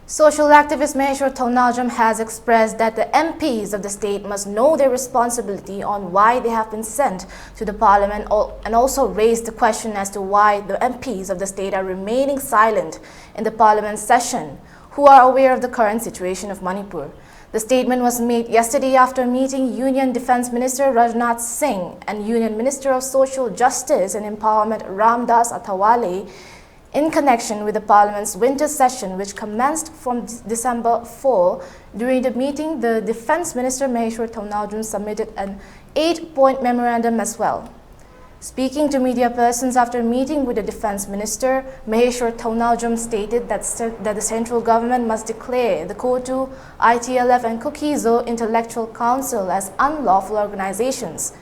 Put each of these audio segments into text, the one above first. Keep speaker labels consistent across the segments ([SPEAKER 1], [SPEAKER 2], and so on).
[SPEAKER 1] Social activist Mahesh Th has expressed that the MPs of the state must know their responsibility on why they have been sent to the parliament and also raised the question as to why the MPs of the state are remaining silent in the parliament session, who are aware of the current situation of Manipur. The statement was made yesterday after meeting Union Defence Minister Rajnath Singh and Union Minister of Social Justice and Empowerment Ramdas Athawale in connection with the Parliament's winter session, which commenced from December 4. During the meeting, the Defence Minister Mahesh Th submitted an 8-point memorandum as well. Speaking to media persons after meeting with the Defence Minister, Mahesh Th stated that the central government must declare the Kotu, ITLF and Kukizo Intellectual Council as unlawful organizations.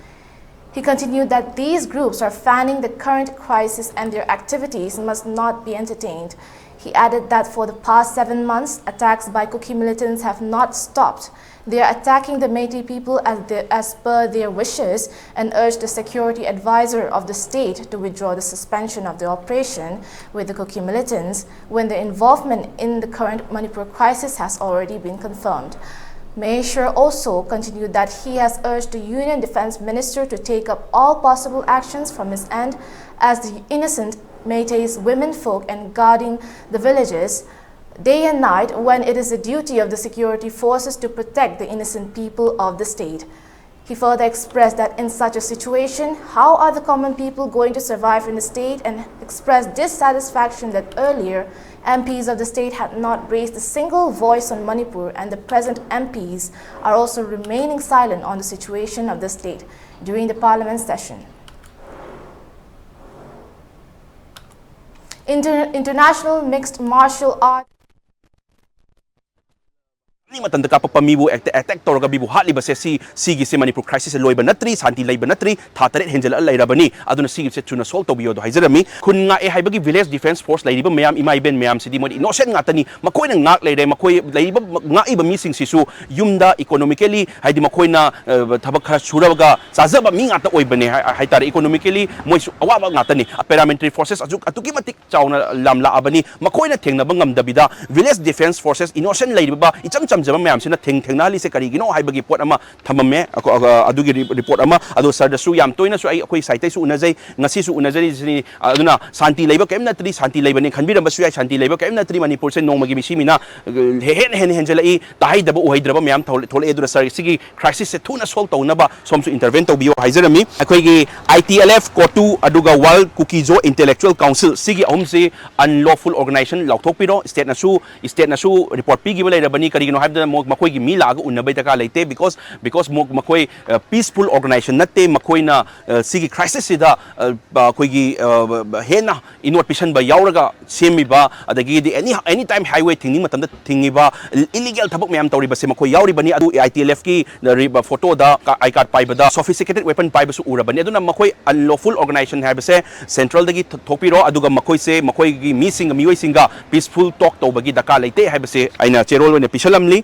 [SPEAKER 1] He continued that these groups are fanning the current crisis and their activities must not be entertained. He added that for the past 7 months, attacks by Kuki militants have not stopped. They are attacking the Métis people as per their wishes and urged the security advisor of the state to withdraw the suspension of the operation with the Kuki militants when the involvement in the current Manipur crisis has already been confirmed. Mahesh also continued that he has urged the Union Defence Minister to take up all possible actions from his end as the innocent Métis women folk and guarding the villages day and night when it is the duty of the security forces to protect the innocent people of the state. He further expressed that in such a situation, how are the common people going to survive in the state, and expressed dissatisfaction that earlier MPs of the state had not raised a single voice on Manipur, and the present MPs are also remaining silent on the situation of the state during the parliament session. International Mixed Martial Arts
[SPEAKER 2] matanda ka pamibu attack toroga bibu hatliba se si Manipur crisis loiba natri santi laiba natri thatare henjela lairabani aduna si se tuna sol tobiyo do haizarami kun nga e haibagi village defense force laiba mayam imai ben mayam sidi mod innocent ngatani makoi na ngak laire makoi laiba ngaiba missing sisu yumda economically haidi makoi na thabak khara suraga chajaba mi ngata oibane haitare economically moi awaba ngatani paramilitary forces atuki matik chauna lamla abani makoi na thengna bangam dabida village defense forces innocent laiba icham jama mayam sina thengnali se karigino haibagi pot ama thamame adugi report ama adu sarda su yam toina su ai akoi saitai su unajai ngasi su unajari sini aduna santi leiba kem natri santi leiba ne khanbiramba su ai santi leiba kem natri Manipur se nongmagi misimina henjelai tai daba uhaidraba mayam thole edu sar sigi crisis se thuna solve taunaba somsu intervene tobio haijarami akoi gi ITLF Kotu aduga World Kukizo Intellectual Council sigi ahumse unlawful organization lauthokpiro state na su report pigi balairabani karigino makoi gi mi laga unnabai taka leite because makoi peaceful organization natte makoi na sigi crisis sida koi gi hena inward pishan ba yauraga semi ba adagi di any time highway thingni matamda thingi ba illegal thabak mayam tawri ba se makoi yauri bani adu ITLF ki photo da I card pai ba da sophisticated weapon pai ba su ura bani aduna makoi unlawful organization ha ba se central dagi thokpiro aduga makoi gi mi singa mioi singa peaceful talk to bagi daka leite ha ba se aina cherol ne pishalamli